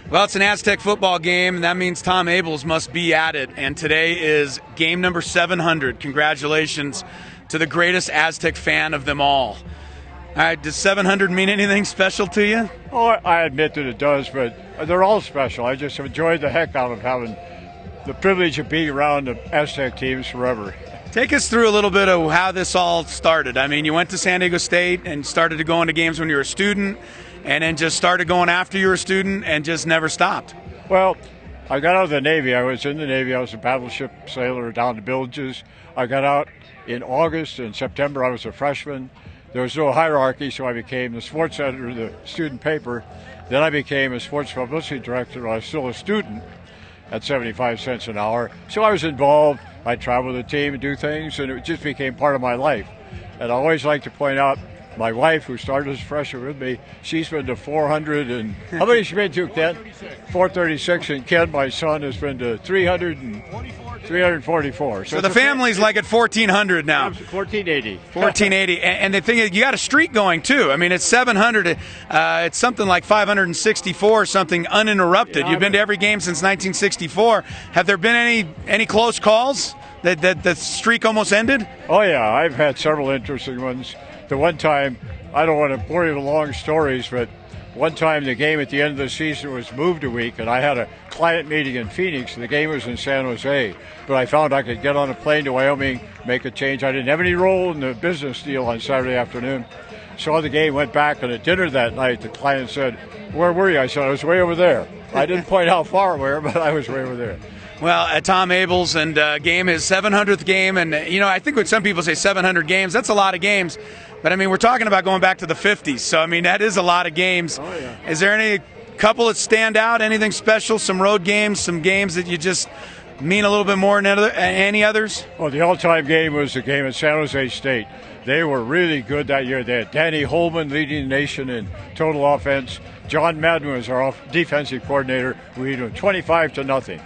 Well, it's an Aztec football game, and that means Tom Abels must be at it. And today is game number 700. Congratulations to the greatest Aztec fan of them all. All right, does 700 mean anything special to you? Oh, I admit that it does, but they're all special. I just enjoyed the heck out of having the privilege of being around the Aztec teams forever. Take us through a little bit of how this all started. I mean, you went to San Diego State and started to go into games when you were a student, and then just started going after you were a student and just never stopped. Well, I got out of the Navy. I was in the Navy. I was a battleship sailor down to bilges. I got out in August. In September, I was a freshman. There was no hierarchy, so I became the sports editor of the student paper. Then I became a sports publicity director. I was still a student at 75 cents an hour. So I was involved. I traveled with the team and do things, and it just became part of my life. And I always like to point out, my wife, who started as a freshman with me, she's been to 400 and how many has she been to, Ken? 436, and Ken, my son, has been to 344. So the family's like at 1,400 now. 1480. 1480. And the thing is, you got a streak going, too. I mean, it's 700. It's something like 564, something uninterrupted. You've been to every game since 1964. Have there been any close calls that the streak almost ended? Oh, yeah. I've had several interesting ones. The one time, I don't want to bore you with long stories, but one time the game at the end of the season was moved a week, and I had a client meeting in Phoenix, and the game was in San Jose. But I found I could get on a plane to Wyoming, make a change. I didn't have any role in the business deal on Saturday afternoon. Saw the game, went back, and at dinner that night, the client said, "Where were you?" I said, "I was way over there." I didn't point out far where, but I was way over there. Well, Tom Abels, and game is 700th game, and I think when some people say 700 games, that's a lot of games. But I mean, we're talking about going back to the 50s, so I mean that is a lot of games. Oh, yeah. Is there any couple that stand out? Anything special? Some road games, some games that you just mean a little bit more than any others? Well, the all-time game was the game at San Jose State. They were really good that year. They had Danny Holman leading the nation in total offense. John Madden was our defensive coordinator. We beat him 25-0.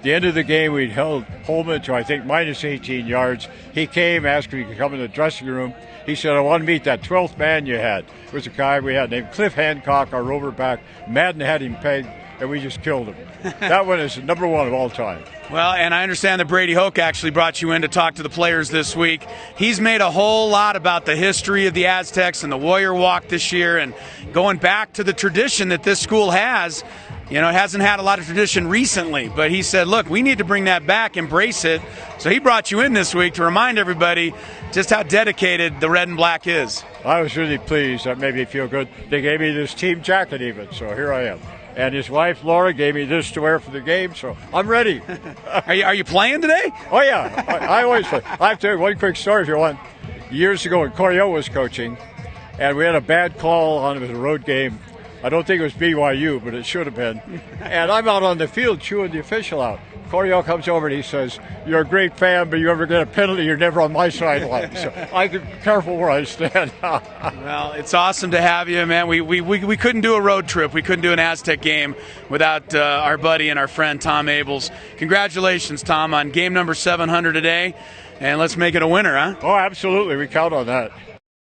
The end of the game, we'd held Holman to, I think, minus 18 yards. He came, asked if he could come in the dressing room. He said, "I want to meet that 12th man you had." It was a guy we had named Cliff Hancock, our rover back. Madden had him pegged, and we just killed him. That one is number one of all time. Well, and I understand that Brady Hoke actually brought you in to talk to the players this week. He's made a whole lot about the history of the Aztecs and the Warrior Walk this year, and going back to the tradition that this school has. It hasn't had a lot of tradition recently, but he said, look, we need to bring that back, embrace it. So he brought you in this week to remind everybody just how dedicated the red and black is. I was really pleased. That made me feel good. They gave me this team jacket even, so here I am. And his wife, Laura, gave me this to wear for the game, so I'm ready. Are you playing today? Oh, yeah. I always play. I have to tell you one quick story if you want. Years ago when Coryell was coaching, and we had a bad call on a road game. I don't think it was BYU, but it should have been. And I'm out on the field chewing the official out. Coryell comes over and he says, "You're a great fan, but you ever get a penalty, you're never on my sideline." So I can be careful where I stand. Well, it's awesome to have you, man. We couldn't do a road trip. We couldn't do an Aztec game without our buddy and our friend Tom Abels. Congratulations, Tom, on game number 700 today. And let's make it a winner, huh? Oh, absolutely. We count on that.